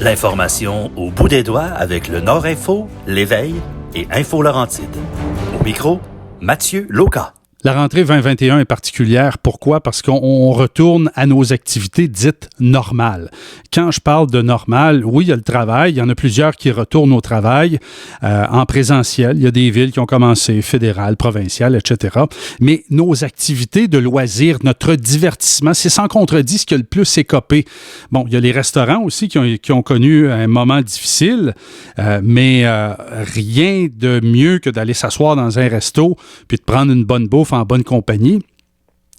L'information au bout des doigts avec le Nord Info, l'Éveil et Info Laurentide. Au micro, Mathieu Lauca. La rentrée 2021 est particulière. Pourquoi? Parce qu'on retourne à nos activités dites normales. Quand je parle de normal, oui, il y a le travail. Il y en a plusieurs qui retournent au travail en présentiel. Il y a des villes qui ont commencé, fédérales, provinciales, etc. Mais nos activités de loisirs, notre divertissement, c'est sans contredit ce qui a le plus écopé. Bon, il y a les restaurants aussi qui ont connu un moment difficile, mais rien de mieux que d'aller s'asseoir dans un resto puis de prendre une bonne bouffe en bonne compagnie.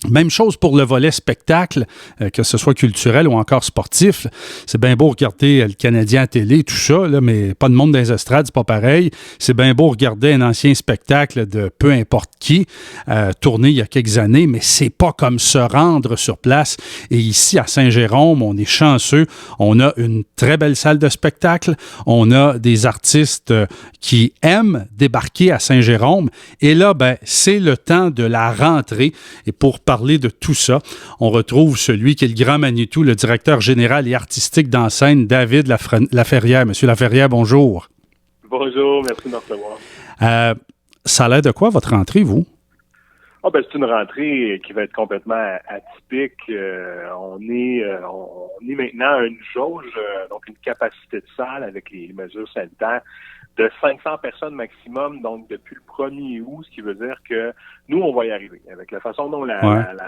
Même chose pour le volet spectacle, que ce soit culturel ou encore sportif. C'est bien beau regarder le Canadien à télé, tout ça, là, mais pas de monde dans les estrades, c'est pas pareil. C'est bien beau regarder un ancien spectacle de peu importe qui, tourné il y a quelques années, mais c'est pas comme se rendre sur place. Et ici, à Saint-Jérôme, on est chanceux. On a une très belle salle de spectacle. On a des artistes qui aiment débarquer à Saint-Jérôme. Et là, ben, c'est le temps de la rentrée. Et pour parler de tout ça, on retrouve celui qui est le grand Manitou, le directeur général et artistique d'En-Scène, David Laferrière. Monsieur Laferrière, bonjour. Bonjour, merci de me recevoir. Ça a l'air de quoi, votre rentrée, vous? C'est une rentrée qui va être complètement atypique. On est maintenant à une jauge, donc une capacité de salle avec les mesures sanitaires de 500 personnes maximum, donc depuis le 1er août, ce qui veut dire que nous, on va y arriver. Avec la façon dont la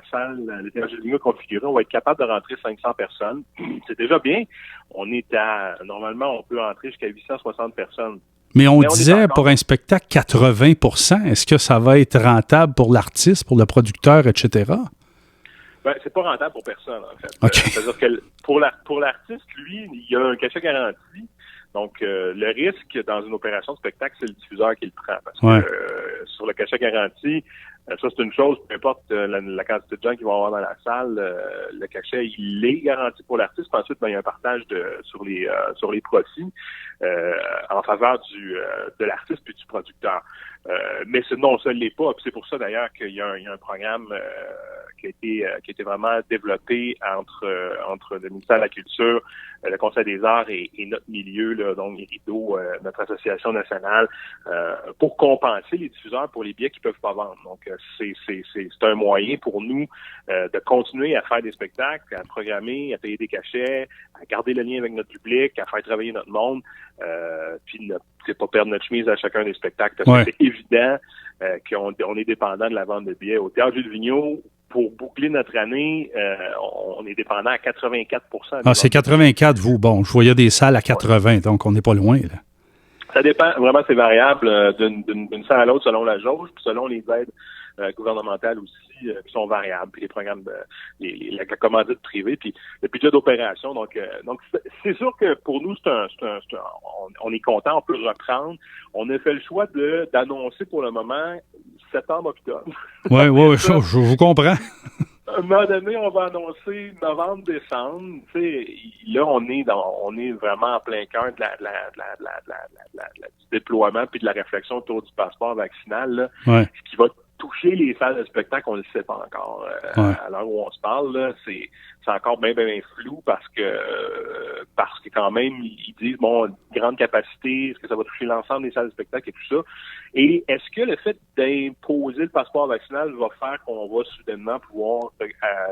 salle, le Théâtre est configurée, on va être capable de rentrer 500 personnes. C'est déjà bien. Normalement, on peut rentrer jusqu'à 860 personnes. Mais on disait pour un spectacle 80 %. Est-ce que ça va être rentable pour l'artiste, pour le producteur, etc.? C'est pas rentable pour personne, en fait. Okay. C'est-à-dire que pour l'artiste, lui, il y a un cachet garanti. Donc, le risque dans une opération de spectacle, c'est le diffuseur qui le prend. Parce que sur le cachet garanti, ça, c'est une chose, peu importe la quantité de gens qui vont avoir dans la salle, le cachet, il est garanti pour l'artiste. Puis ensuite, il y a un partage sur les profits en faveur de l'artiste puis du producteur. Mais non, ça ne l'est pas. Puis c'est pour ça, d'ailleurs, qu'il y a un programme qui a été vraiment développé entre le ministère de la Culture, le Conseil des arts et notre milieu, là, donc les rideaux, notre association nationale, pour compenser les diffuseurs pour les billets qu'ils peuvent pas vendre. Donc, c'est un moyen pour nous de continuer à faire des spectacles, à programmer, à payer des cachets, à garder le lien avec notre public, à faire travailler notre monde, puis c'est pas perdre notre chemise à chacun des spectacles. Parce que c'est évident qu'on est dépendant de la vente de billets. Au Théâtre Gilles Vigneault, pour boucler notre année, on est dépendant à 84 %. Ah, c'est 84, vous. Bon, je voyais des salles à 80, donc on n'est pas loin, là. Ça dépend, vraiment, c'est variable d'une salle à l'autre selon la jauge, puis selon les aides gouvernementales aussi, qui sont variables, puis les programmes, la commandite privée, puis le budget d'opération. Donc c'est sûr que pour nous, on est content, on peut reprendre. On a fait le choix d'annoncer pour le moment septembre-octobre. Oui, je vous comprends. À un moment donné, on va annoncer novembre-décembre. Tu sais, là, on est vraiment en plein cœur de du déploiement puis de la réflexion autour du passeport vaccinal, là, ce qui va toucher les salles de spectacle, on ne le sait pas encore. À l'heure où on se parle, là, c'est encore bien flou parce que quand même, ils disent, grande capacité, est-ce que ça va toucher l'ensemble des salles de spectacle et tout ça? Et est-ce que le fait d'imposer le passeport vaccinal va faire qu'on va soudainement pouvoir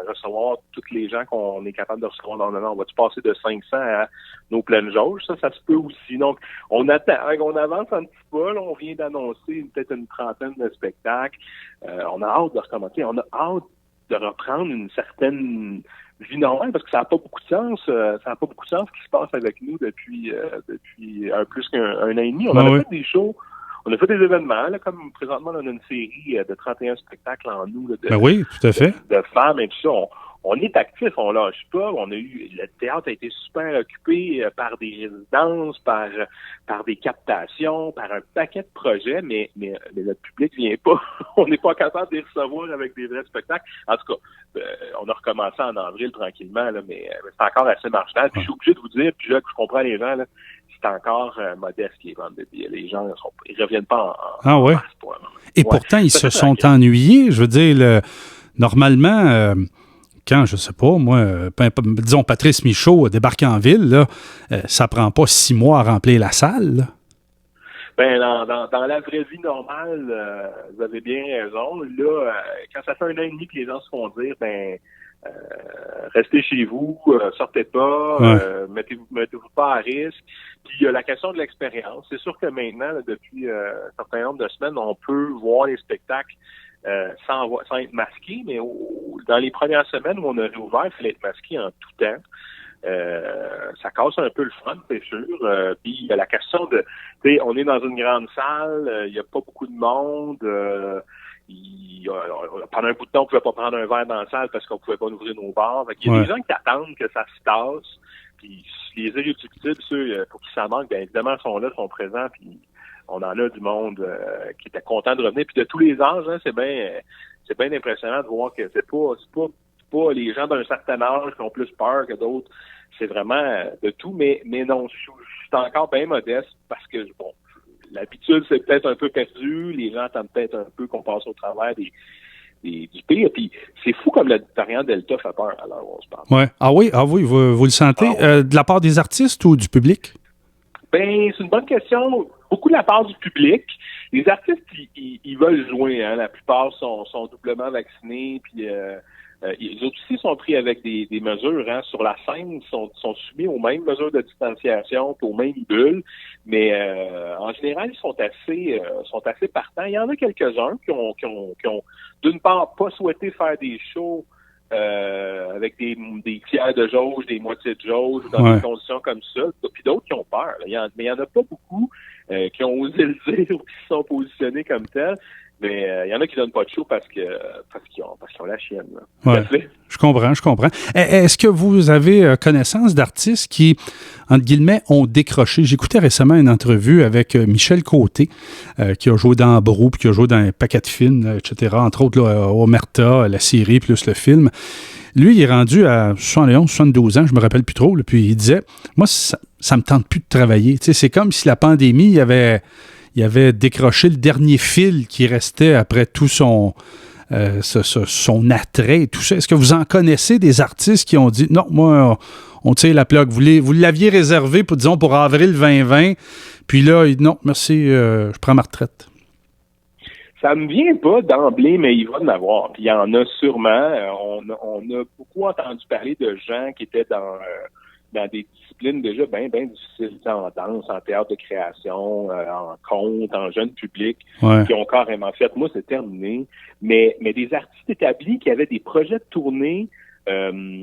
recevoir tous les gens qu'on est capable de recevoir dans le moment? On va-tu passer de 500 à nos pleines jauges? Ça se peut aussi. Donc, on attend, on avance un petit peu. Là, on vient d'annoncer peut-être une trentaine de spectacles. On a hâte de recommencer. On a hâte de reprendre une certaine vie normale parce que ça n'a pas beaucoup de sens. Ça n'a pas beaucoup de sens ce qui se passe avec nous depuis plus qu'un an et demi. On a fait des shows. On a fait des événements, là, comme présentement, on a une série de 31 spectacles en nous. Là, oui, tout à fait. De femmes et tout ça. On est actifs, on lâche pas. Le théâtre a été super occupé par des résidences, par des captations, par un paquet de projets, mais notre public vient pas. On n'est pas capable de les recevoir avec des vrais spectacles. En tout cas, on a recommencé en avril tranquillement, là, mais c'est encore assez marginal. Puis je suis obligé de vous dire, puis je comprends les gens, là, c'est encore modeste les ventes de billets. Les gens ils reviennent pas en masse pour le moment. Et pourtant, ils se sont ennuyés. Je veux dire, normalement, quand, je sais pas, moi, disons Patrice Michaud débarque en ville, là, ça prend pas 6 mois à remplir la salle, là. Ben, dans la vraie vie normale, vous avez bien raison. Là, quand ça fait 1 an et demi que les gens se font dire, restez chez vous, sortez pas, mettez-vous pas à risque. Puis il y a la question de l'expérience. C'est sûr que maintenant, là, depuis un certain nombre de semaines, on peut voir les spectacles sans être masqué, mais dans les premières semaines où on a réouvert, il fallait être masqué en tout temps. Ça casse un peu le fun, c'est sûr. Puis il y a la question de, tu sais, on est dans une grande salle, il y a pas beaucoup de monde. Pendant un bout de temps, on pouvait pas prendre un verre dans la salle parce qu'on pouvait pas ouvrir nos bars. Il y a des gens qui attendent que ça se tasse. Puis les irréductibles, ceux pour qui ça manque, bien évidemment, sont là, sont présents. Puis on en a du monde qui était content de revenir. Puis de tous les âges, hein, c'est bien impressionnant de voir que c'est pas les gens d'un certain âge qui ont plus peur que d'autres. C'est vraiment de tout, mais non, je suis encore bien modeste parce que, bon, l'habitude, c'est peut-être un peu perdu. Les gens attendent peut-être un peu qu'on passe au travers du pire. Puis c'est fou comme le variant Delta fait peur à l'heure où on se parle. Ouais. Ah oui, vous le sentez? De la part des artistes ou du public? Ben, c'est une bonne question. Beaucoup de la part du public. Les artistes, ils veulent jouer. Hein. La plupart sont doublement vaccinés. Puis les autres aussi sont pris avec des mesures. Hein. Sur la scène, ils sont soumis aux mêmes mesures de distanciation, aux mêmes bulles. Mais en général, ils sont assez partants. Il y en a quelques-uns qui ont d'une part pas souhaité faire des shows avec des tiers de jauge, des moitiés de jauge, dans des conditions comme ça, puis d'autres qui ont peur. Mais il y en a pas beaucoup qui ont osé le dire ou qui se sont positionnés comme tels. Mais il y en a qui donnent pas de show parce qu'ils ont la chienne. Ouais, je comprends. Est-ce que vous avez connaissance d'artistes qui, entre guillemets, ont décroché? J'écoutais récemment une entrevue avec Michel Côté, qui a joué dans Brou, puis qui a joué dans un paquet de films, etc., entre autres là, Omerta, la série, plus le film. Lui, il est rendu à 71, 72 ans, je me rappelle plus trop, là, puis il disait, moi, ça me tente plus de travailler. Tu sais, c'est comme si la pandémie, il avait décroché le dernier fil qui restait après tout son attrait et tout ça. Est-ce que vous en connaissez des artistes qui ont dit non, moi, on tire la plug. Vous l'aviez réservé pour avril 2020, puis là, non, merci, je prends ma retraite. Ça me vient pas d'emblée, mais il va en avoir. Puis il y en a sûrement. On a beaucoup entendu parler de gens qui étaient dans des disciplines déjà bien difficiles, en danse, en théâtre de création, en conte, en jeune public, qui ont carrément fait. Moi, c'est terminé. Mais des artistes établis qui avaient des projets de tournée,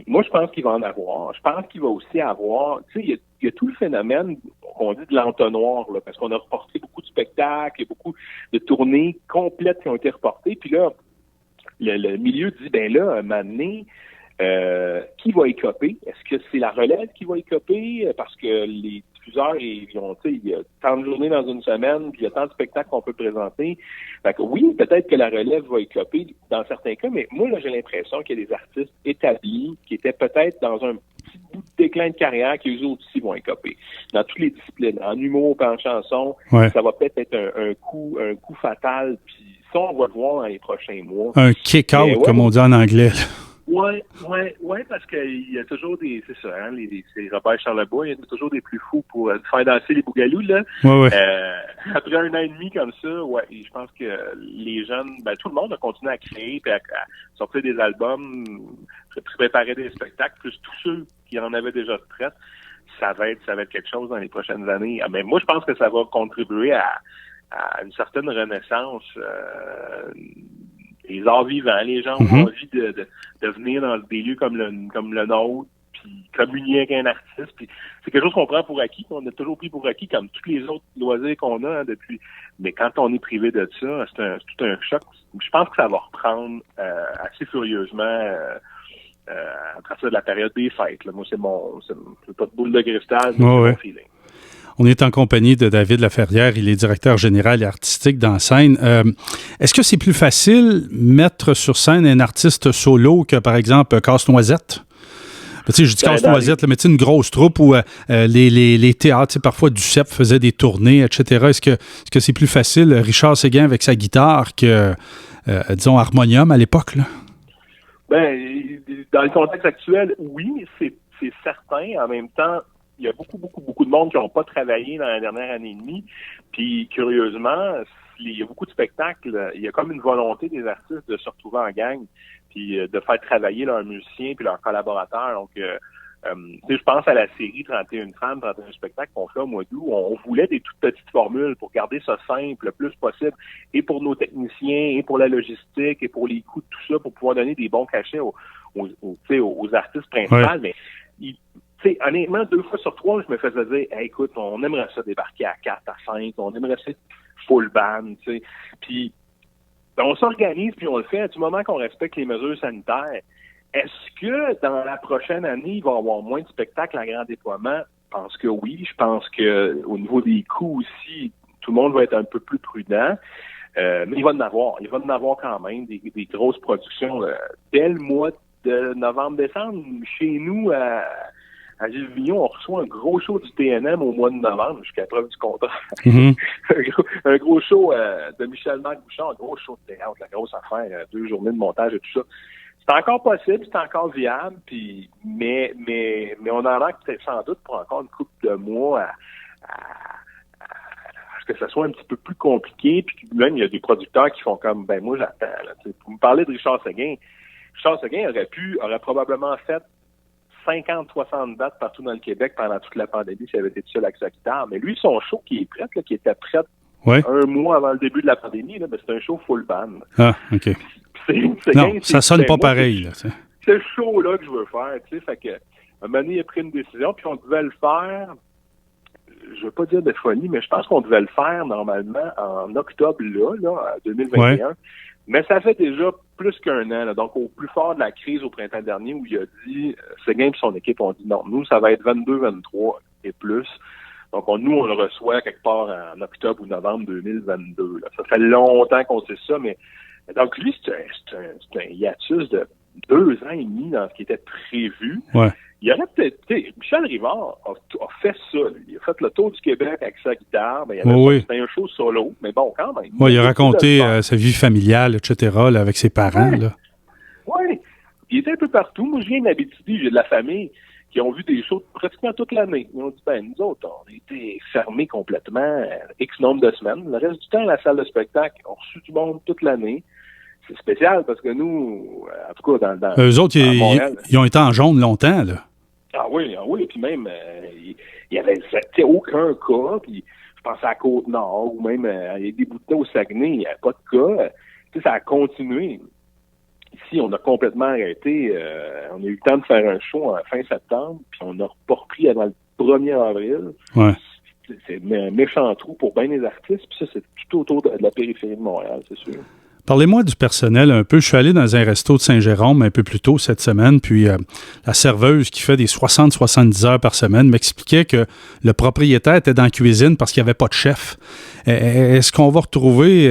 moi, je pense qu'il va en avoir. Je pense qu'il va aussi avoir, tu sais, il y a tout le phénomène qu'on dit de l'entonnoir, là, parce qu'on a reporté beaucoup de spectacles, il y a beaucoup de tournées complètes qui ont été reportées. Puis là, le milieu dit, ben là, un moment donné, qui va écoper? Est-ce que c'est la relève qui va écoper? Parce que les diffuseurs, il y a tant de journées dans une semaine, puis il y a tant de spectacles qu'on peut présenter. Fait que oui, peut-être que la relève va écoper dans certains cas, mais moi, là, j'ai l'impression qu'il y a des artistes établis qui étaient peut-être dans un petit bout de déclin de carrière qui eux aussi vont écoper. Dans toutes les disciplines, en humour, en chanson, ça va peut-être être un coup fatal, puis ça, on va le voir dans les prochains mois. Un kick-out, comme on dit en anglais. Ouais, parce qu'il y a toujours c'est ça, hein, c'est Robert Charlebois, il y a toujours des plus fous pour faire danser les bougalous, là. Ouais. Après 1 an et demi comme ça, je pense que les jeunes, tout le monde a continué à créer, puis à sortir des albums, préparer des spectacles, plus tous ceux qui en avaient déjà retraite. Ça va être quelque chose dans les prochaines années. Mais moi, je pense que ça va contribuer à une certaine renaissance, les arts vivants, les gens ont envie de venir dans des lieux comme le nôtre, puis communier avec un artiste. Puis c'est quelque chose qu'on prend pour acquis, qu'on a toujours pris pour acquis, comme tous les autres loisirs qu'on a depuis. Mais quand on est privé de ça, c'est tout un choc. Je pense que ça va reprendre assez furieusement à partir de la période des fêtes. Là. Moi, c'est pas de boule de cristal, mais c'est mon feeling. On est en compagnie de David Laferrière, il est directeur général et artistique dans Scène. Est-ce que c'est plus facile mettre sur scène un artiste solo que, par exemple, Casse-Noisette? Tu sais, je dis Casse-Noisette, mais tu sais, une grosse troupe où les théâtres, parfois Duceppe faisait des tournées, etc. Est-ce que c'est plus facile, Richard Séguin avec sa guitare que, disons, Harmonium à l'époque, là? Ben, dans le contexte actuel, oui, c'est certain. En même temps, il y a beaucoup de monde qui n'ont pas travaillé dans la dernière année et demie. Puis, curieusement, il y a beaucoup de spectacles. Il y a comme une volonté des artistes de se retrouver en gang, puis de faire travailler leurs musiciens puis leurs collaborateurs. Donc, je pense à la série 31 femmes, 31 spectacles qu'on fait au mois d'août. On voulait des toutes petites formules pour garder ça simple le plus possible, et pour nos techniciens, et pour la logistique, et pour les coûts de tout ça, pour pouvoir donner des bons cachets aux artistes principaux. Ouais. Mais honnêtement, 2 fois sur 3, je me faisais dire, hey, écoute, on aimerait ça débarquer à 4, à 5, on aimerait ça full band, tu sais. Puis, on s'organise, puis on le fait du moment qu'on respecte les mesures sanitaires. Est-ce que dans la prochaine année, il va y avoir moins de spectacles à grand déploiement? Je pense que oui. Je pense que au niveau des coûts aussi, tout le monde va être un peu plus prudent. Mais il va en avoir. Il va en avoir quand même des grosses productions. Dès le mois de novembre-décembre, chez nous, à Gilles-Vignon, on reçoit un gros show du TNM au mois de novembre, jusqu'à preuve du contraire. Mm-hmm. un gros show de Michel-Marc Bouchard, un gros show de théâtre, la grosse affaire, 2 journées de montage et tout ça. C'est encore possible, c'est encore viable, puis mais on en a peut-être sans doute pour encore une couple de mois à ce que ça soit un petit peu plus compliqué, puis même il y a des producteurs qui font comme ben moi j'attends. Là, pour me parler de Richard Seguin aurait probablement fait 50-60 dates partout dans le Québec pendant toute la pandémie s'il avait été seul avec sa guitare. Mais lui, son show qui est prêt, là, qui était prêt un mois avant le début de la pandémie, là, ben, c'est un show full band. Ah, OK. Non, ça sonne pas pareil. Là, c'est ce show-là que je veux faire. Tu sais, fait que, un moment donné, il a pris une décision, puis on devait le faire, je veux pas dire de folie, mais je pense qu'on devait le faire normalement en octobre, là 2021. Ouais. Mais ça fait déjà plus qu'1 an, là, donc au plus fort de la crise au printemps dernier, où il a dit, Seguin et son équipe ont dit non, nous, ça va être 22-23 et plus. Donc, nous, on le reçoit quelque part en octobre ou novembre 2022. Là. Ça fait longtemps qu'on sait ça, mais donc lui, c'est un hiatus de 2 ans et demi dans ce qui était prévu. Ouais. Il aurait peut-être... Michel Rivard a fait ça. Lui. Il a fait le tour du Québec avec sa guitare. Ben, c'était un show solo, mais bon, quand même. Oui, il a raconté sa vie familiale, etc., là, avec ses parents. Oui. Il était un peu partout. Moi, je viens d'Abitibi, j'ai de la famille qui ont vu des shows pratiquement toute l'année. Ils ont dit, ben, nous autres, on a été fermés complètement X nombre de semaines. Le reste du temps, la salle de spectacle, on a reçu du monde toute l'année. C'est spécial parce que nous, en tout cas, dans eux autres, ils ont été en jaune longtemps, là. Ah oui. Puis même, il y avait aucun cas. Puis je pensais à Côte-Nord ou même il y a des bouts de temps au Saguenay, il n'y avait pas de cas. Ça a continué. Ici, on a complètement arrêté. On a eu le temps de faire un show en fin septembre, puis on n'a pas repris avant le 1er avril. Ouais. C'est un méchant trou pour bien les artistes. Puis ça, c'est tout autour de la périphérie de Montréal, c'est sûr. Parlez-moi du personnel un peu. Je suis allé dans un resto de Saint-Jérôme un peu plus tôt cette semaine, puis la serveuse qui fait des 60-70 heures par semaine m'expliquait que le propriétaire était dans la cuisine parce qu'il n'y avait pas de chef. Est-ce qu'on va retrouver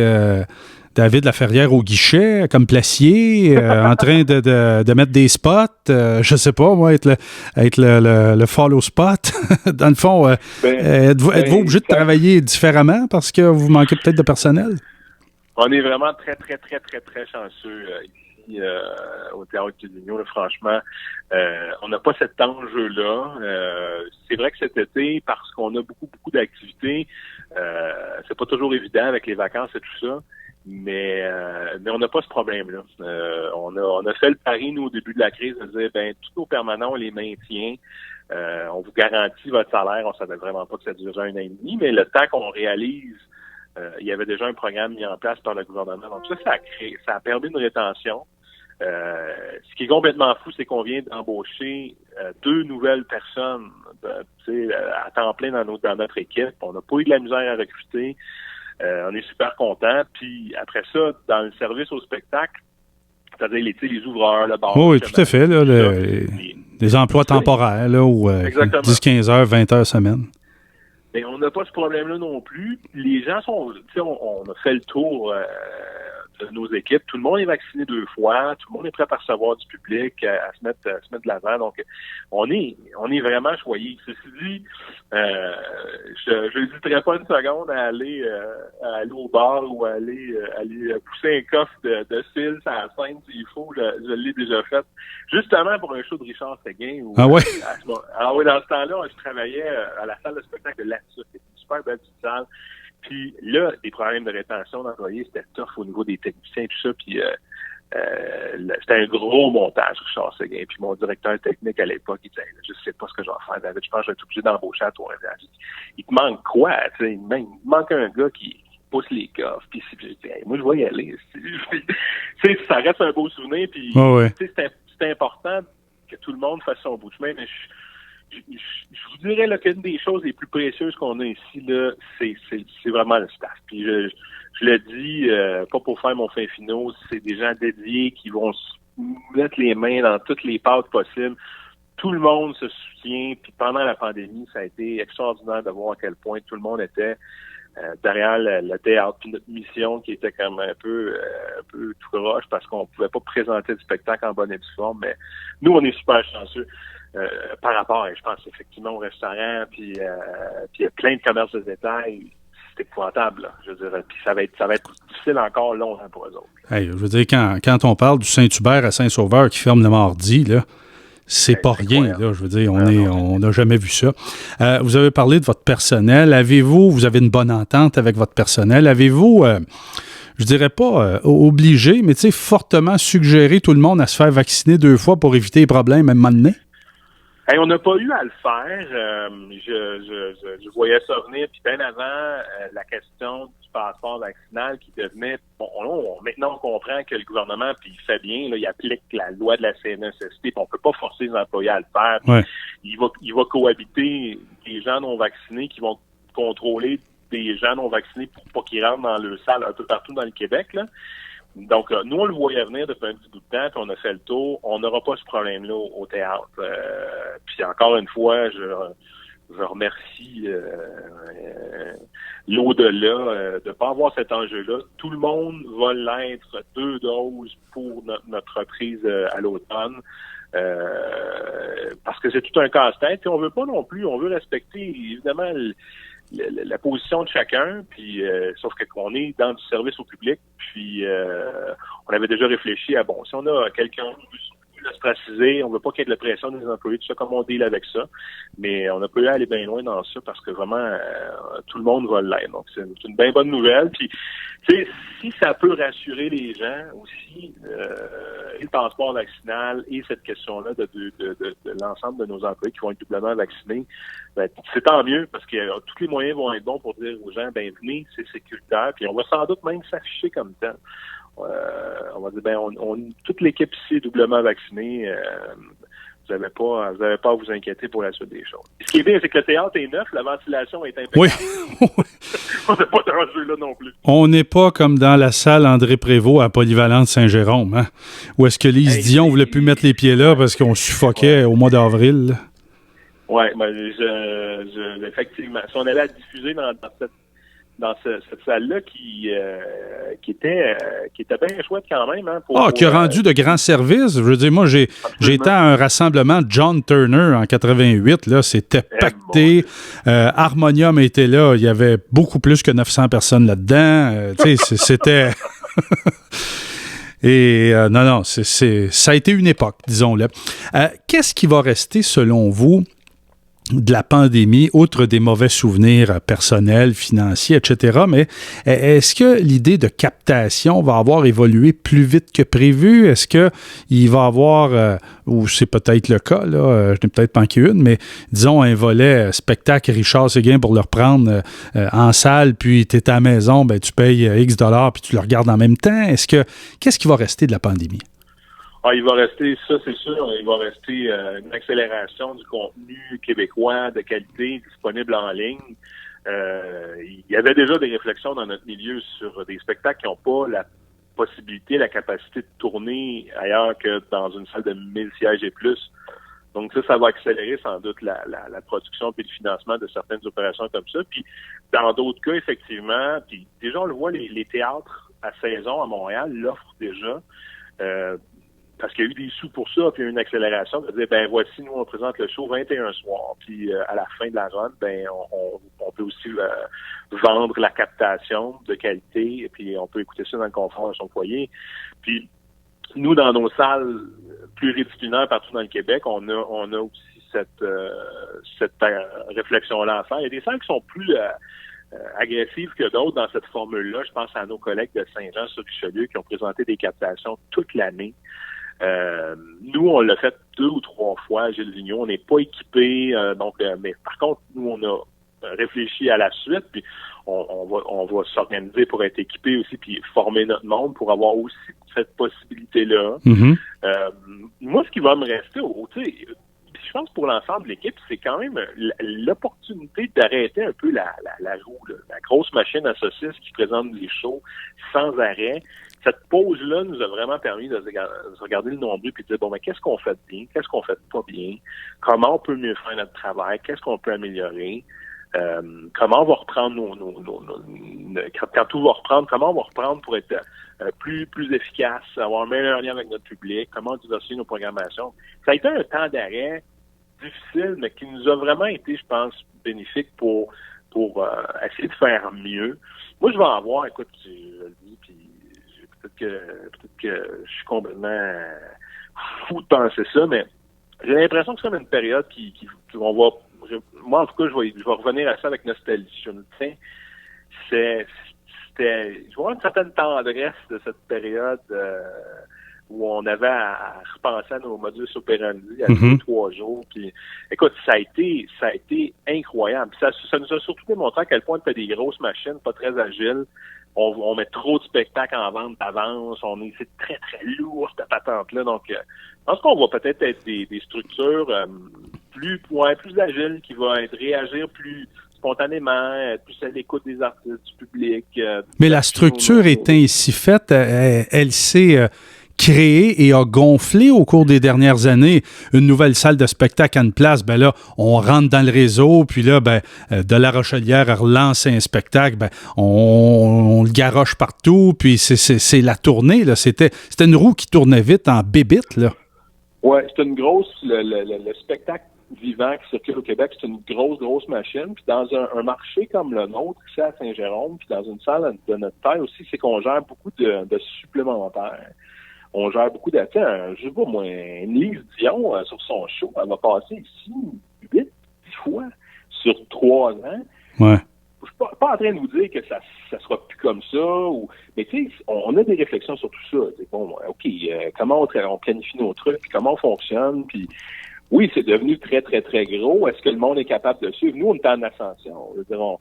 David Laferrière au guichet, comme placier, en train de mettre des spots? Je sais pas, moi, être le follow spot. Dans le fond, êtes-vous obligé de travailler différemment parce que vous manquez peut-être de personnel? On est vraiment très, très, très, très, très chanceux ici au Théâtre Gilles-Vignon. Franchement, on n'a pas cet enjeu-là. C'est vrai que cet été, parce qu'on a beaucoup d'activités, c'est pas toujours évident avec les vacances et tout ça, mais on n'a pas ce problème-là. On a fait le pari, nous, au début de la crise, de dire, ben tous nos permanents, on les maintient. On vous garantit votre salaire. On savait vraiment pas que ça durerait 1 an et demi, mais le temps qu'on réalise, il y avait déjà un programme mis en place par le gouvernement. Donc ça a permis une rétention. Ce qui est complètement fou, c'est qu'on vient d'embaucher 2 nouvelles personnes à temps plein dans notre équipe. On n'a pas eu de la misère à recruter. On est super contents. Puis après ça, dans le service au spectacle, c'est-à-dire les ouvreurs, le bar. Oui, tout à fait. Là, les emplois temporaires, là, où 10-15 heures, 20 heures semaine. Mais on n'a pas ce problème-là non plus. Les gens sont... On a fait le tour de nos équipes. Tout le monde est vacciné 2 fois, tout le monde est prêt à recevoir du public, à se mettre de l'avant. Donc, on est vraiment choyés. Ceci dit, je n'hésiterai pas une seconde à aller au bar ou à aller pousser un coffre de fil sur la scène s'il faut. Je l'ai déjà fait. Justement pour un show de Richard Séguin. Ah ouais? Oui, dans ce temps-là, je travaillais à la salle de spectacle de Latsus. C'était une super belle petite salle. Puis là, des problèmes de rétention d'employés, c'était tough au niveau des techniciens et tout ça. Puis c'était un gros montage, Richard Séguin. Puis mon directeur technique à l'époque, il disait « Je sais pas ce que je vais faire, David. Je pense que je vais être obligé d'embaucher à toi. » Il te manque quoi? Il manque un gars qui pousse les coffres. Puis moi, je vais y aller. Ça reste un beau souvenir. Puis c'est important que tout le monde fasse son bout de chemin. Mais je vous dirais là, qu'une des choses les plus précieuses qu'on a ici, là, c'est vraiment le staff. Puis je le dis, pas pour faire mon fin finaux, c'est des gens dédiés qui vont se mettre les mains dans toutes les pâtes possibles. Tout le monde se soutient. Puis pendant la pandémie, ça a été extraordinaire de voir à quel point tout le monde était derrière le théâtre. Puis notre mission qui était comme un peu tout croche parce qu'on pouvait pas présenter du spectacle en bonne et due forme. Mais nous, on est super chanceux. Par rapport, je pense effectivement au restaurant, puis il y a plein de commerces de détail, c'est épouvantable, là, je dirais. Puis ça va être difficile encore longtemps pour eux autres. Hey, je veux dire, quand on parle du Saint-Hubert à Saint-Sauveur qui ferme le mardi, là, c'est pas rien, là. Je veux dire, on n'a jamais vu ça. Vous avez parlé de votre personnel. Vous avez une bonne entente avec votre personnel. Avez-vous, je dirais pas obligé, mais tu sais, fortement suggéré tout le monde à se faire vacciner 2 fois pour éviter les problèmes à un moment donné? Hey, on n'a pas eu à le faire. Je voyais ça venir. Puis bien avant, la question du passeport vaccinal qui devenait... maintenant, on comprend que le gouvernement, puis il fait bien, là, il applique la loi de la CNSST, puis on peut pas forcer les employés à le faire. Ouais. Il va cohabiter des gens non vaccinés qui vont contrôler des gens non vaccinés pour pas qu'ils rentrent dans leur salle un peu partout dans le Québec, là. Donc, nous, on le voyait venir depuis un petit bout de temps, puis on a fait le tour. On n'aura pas ce problème-là au théâtre. Puis encore une fois, je remercie l'au-delà de ne pas avoir cet enjeu-là. Tout le monde va l'être 2 doses pour notre reprise à l'automne. Parce que c'est tout un casse-tête. Puis on veut pas non plus, on veut respecter évidemment la position de chacun, puis sauf qu'on est dans du service au public, puis on avait déjà réfléchi à si on a quelqu'un qui veut se préciser, on veut pas qu'il y ait de la pression des employés, tout ça, comme on deal avec ça, mais on n'a pas eu à aller bien loin dans ça parce que vraiment tout le monde va l'être. Donc c'est une bien bonne nouvelle. Puis tu sais, si ça peut rassurer les gens aussi, et le passeport vaccinal et cette question-là de l'ensemble de nos employés qui vont être doublement vaccinés, ben, c'est tant mieux parce que tous les moyens vont être bons pour dire aux gens, ben venez, c'est sécuritaire, puis on va sans doute même s'afficher comme tel. On va dire, toute l'équipe ici est doublement vaccinée. Vous n'avez pas à vous inquiéter pour la suite des choses. Ce qui est bien, c'est que le théâtre est neuf, la ventilation est impeccable. Oui. On n'a pas d'enjeu là non plus. On n'est pas comme dans la salle André Prévost à Polyvalente Saint-Jérôme, hein, où est-ce que Lise Dion voulait plus mettre les pieds là parce qu'on suffoquait au mois d'avril. Oui, effectivement. Si on allait à diffuser dans cette salle-là qui était bien chouette quand même. Hein, qui a rendu de grands services. Je veux dire, moi, j'ai été à un rassemblement de John Turner en 88. Là, c'était pacté. Harmonium était là. Il y avait beaucoup plus que 900 personnes là-dedans. Tu sais, c'était... Et non, ça a été une époque, disons-le. Qu'est-ce qui va rester, selon vous, de la pandémie, outre des mauvais souvenirs personnels, financiers, etc., mais est-ce que l'idée de captation va avoir évolué plus vite que prévu? Est-ce qu'il va avoir, ou c'est peut-être le cas, là, je n'ai peut-être manqué une, mais disons un volet spectacle Richard Séguin pour le reprendre en salle, puis tu es à la maison, ben, tu payes X $ puis tu le regardes en même temps. Qu'est-ce qui va rester de la pandémie? Il va rester, ça c'est sûr, il va rester une accélération du contenu québécois de qualité disponible en ligne. Il y avait déjà des réflexions dans notre milieu sur des spectacles qui n'ont pas la possibilité, la capacité de tourner ailleurs que dans une salle de 1000 sièges et plus. Donc ça va accélérer sans doute la production puis le financement de certaines opérations comme ça. Puis dans d'autres cas, effectivement, puis déjà on le voit, les théâtres à saison à Montréal l'offre déjà. Parce qu'il y a eu des sous pour ça, puis il y a eu une accélération de dire, ben voici, nous, on présente le show 21 soirs, puis à la fin de la run, ben on peut aussi vendre la captation de qualité, et puis on peut écouter ça dans le confort de son foyer. Puis nous, dans nos salles pluridisciplinaires partout dans le Québec, on a aussi cette réflexion-là à faire. Il y a des salles qui sont plus agressives que d'autres dans cette formule-là. Je pense à nos collègues de Saint-Jean-sur-Richelieu qui ont présenté des captations toute l'année. Nous, on l'a fait 2 ou 3 fois à Gilles Vigneault. On n'est pas équipés, mais par contre, nous, on a réfléchi à la suite, puis on va s'organiser pour être équipés aussi, puis former notre monde pour avoir aussi cette possibilité-là. Mm-hmm. Moi, ce qui va me rester, je pense pour l'ensemble de l'équipe, c'est quand même l'opportunité d'arrêter un peu la roue, la grosse machine à saucisses qui présente des shows sans arrêt. Cette pause-là nous a vraiment permis de se regarder le nombril et de dire, bon, mais qu'est-ce qu'on fait bien? Qu'est-ce qu'on fait pas bien? Comment on peut mieux faire notre travail? Qu'est-ce qu'on peut améliorer? Comment on va reprendre quand tout va reprendre, comment on va reprendre pour être plus efficace, avoir un meilleur lien avec notre public, comment diversifier nos programmations. Ça a été un temps d'arrêt difficile, mais qui nous a vraiment été, je pense, bénéfique pour essayer de faire mieux. Moi, je vais en voir, écoute, je le dis, puis peut-être que je suis complètement fou de penser ça, mais j'ai l'impression que c'est comme une période on va... Moi, en tout cas, je vais revenir à ça avec nostalgie. Je vois une certaine tendresse de cette période où on avait à repenser à nos modus operandi à 2-3 jours. Puis, écoute, ça a été incroyable. Ça nous a surtout démontré à quel point tu as des grosses machines, pas très agiles. On met trop de spectacles en vente d'avance. C'est très, très lourd, cette patente-là. Donc, je pense qu'on va peut-être être des structures plus agiles, qui vont réagir plus spontanément, être plus à l'écoute des artistes, du public. Mais la structure est ainsi faite, elle s'est créée et a gonflé au cours des dernières années. Une nouvelle salle de spectacle à une place, ben là, on rentre dans le réseau, puis là, de La Rochelière à relancer un spectacle, on le garoche partout, puis c'est la tournée, là. C'était une roue qui tournait vite en bébite, là. Ouais, c'est une grosse... Le spectacle vivant qui circule au Québec, c'est une grosse machine. Puis dans un marché comme le nôtre, ici à Saint-Jérôme, puis dans une salle de notre taille aussi, c'est qu'on gère beaucoup de supplémentaires. On gère beaucoup de... Je sais pas, moi, une Lise Dion, sur son show, elle va passer ici 8-10 fois sur 3 ans. Ouais. Je suis pas en train de vous dire que ça sera plus comme ça, mais tu sais, on a des réflexions sur tout ça. Bon, OK, comment on planifie nos trucs, puis comment on fonctionne, puis oui, c'est devenu très, très, très gros. Est-ce que le monde est capable de suivre? Nous, on est en ascension. Je veux dire,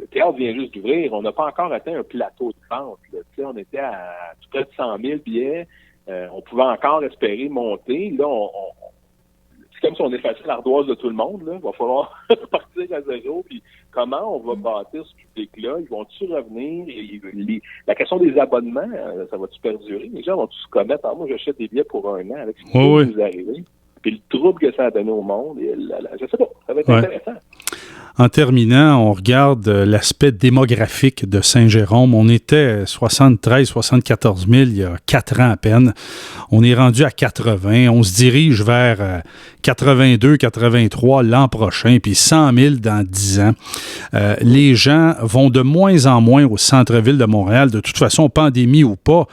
le théâtre vient juste d'ouvrir. On n'a pas encore atteint un plateau de vente. On était à tout près de 100 000 billets. On pouvait encore espérer monter. Là, c'est comme si on effaçait l'ardoise de tout le monde. Là. Il va falloir partir à zéro. Puis comment on va bâtir ce public-là? Ils vont-tu revenir? La question des abonnements, ça va-tu perdurer? Les gens vont-tu se commettre? Moi, j'achète des billets pour 1 an avec ce qui va nous arriver. Puis le trouble que ça a donné au monde, je sais pas, ça va être intéressant. En terminant, on regarde l'aspect démographique de Saint-Jérôme. On était 73-74 000 il y a 4 ans à peine. On est rendu à 80. On se dirige vers 82-83 l'an prochain, puis 100 000 dans 10 ans. Les gens vont de moins en moins au centre-ville de Montréal. De toute façon, pandémie ou pas,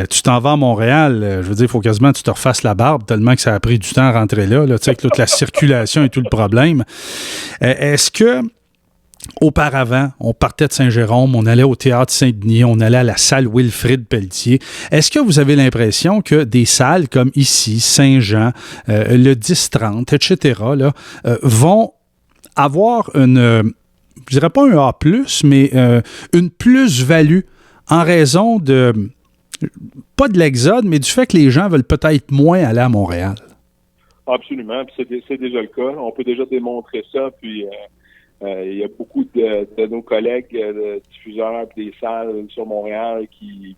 tu t'en vas à Montréal, je veux dire, il faut quasiment que tu te refasses la barbe tellement que ça a pris du temps à rentrer là, tu sais, avec toute la circulation et tout le problème. Est-ce que auparavant, on partait de Saint-Jérôme, on allait au Théâtre Saint-Denis, on allait à la salle Wilfrid Pelletier. Est-ce que vous avez l'impression que des salles comme ici, Saint-Jean, le 10-30, etc., là, vont avoir je dirais pas un A+, mais une plus-value en raison pas de l'exode, mais du fait que les gens veulent peut-être moins aller à Montréal? Absolument, puis c'est déjà le cas. On peut déjà démontrer ça, puis il y a beaucoup de nos collègues diffuseurs et des salles sur Montréal qui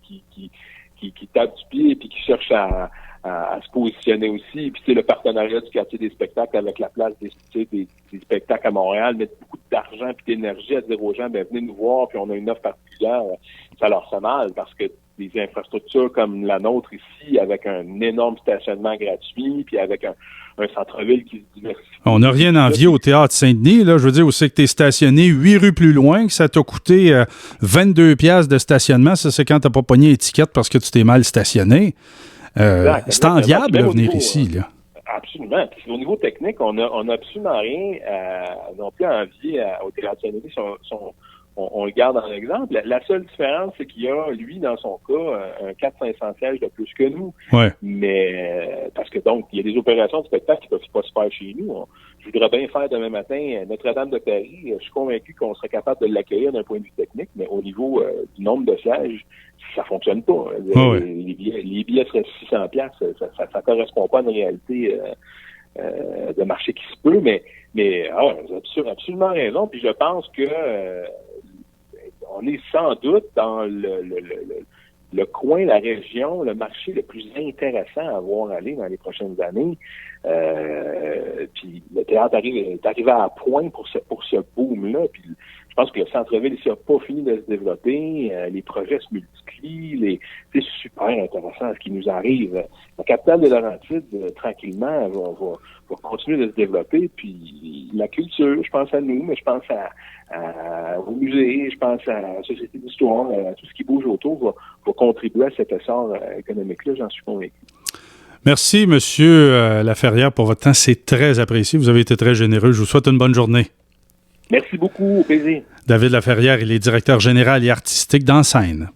qui tape du pied puis qui cherche à se positionner aussi. Puis le partenariat du quartier des spectacles avec la place des spectacles à Montréal, mettre beaucoup d'argent puis d'énergie à dire aux gens, venez nous voir, puis on a une offre particulière, ça leur fait mal parce que des infrastructures comme la nôtre ici, avec un énorme stationnement gratuit, puis avec un centre-ville qui se diversifie. On n'a rien envié au Théâtre Saint-Denis, là. Je veux dire, où c'est que tu es stationné 8 rues plus loin, que ça t'a coûté 22 piastres de stationnement. Ça, c'est quand tu n'as pas pogné l'étiquette parce que tu t'es mal stationné. C'est enviable de venir ici, là. Absolument. Puis, au niveau technique, on a absolument rien non plus à envier au Théâtre Saint-Denis. On le garde en exemple. La seule différence, c'est qu'il y a, lui, dans son cas, un 400-500 sièges de plus que nous. Ouais. Mais parce que donc, il y a des opérations de spectacle qui ne peuvent pas se faire chez nous. Je voudrais bien faire demain matin Notre-Dame de Paris. Je suis convaincu qu'on serait capable de l'accueillir d'un point de vue technique, mais au niveau du nombre de sièges, ça fonctionne pas. Les billets seraient 600 $. Ça correspond pas à une réalité de marché qui se peut, mais vous avez absolument raison. Puis je pense que on est sans doute dans le coin, la région, le marché le plus intéressant à voir aller dans les prochaines années. Puis le théâtre est arrivé à point pour ce boom-là. Puis je pense que le centre-ville ici n'a pas fini de se développer. Les projets se multiplient. C'est super intéressant ce qui nous arrive. La capitale de Laurentides, tranquillement, va continuer de se développer. Puis la culture, je pense à nous, mais je pense au musée, je pense à la Société d'histoire, à tout ce qui bouge autour va contribuer à cet essor économique-là, j'en suis convaincu. Merci, M. Laferrière, pour votre temps. C'est très apprécié. Vous avez été très généreux. Je vous souhaite une bonne journée. Merci beaucoup. Au plaisir. David Laferrière, il est directeur général et artistique d'Enseigne.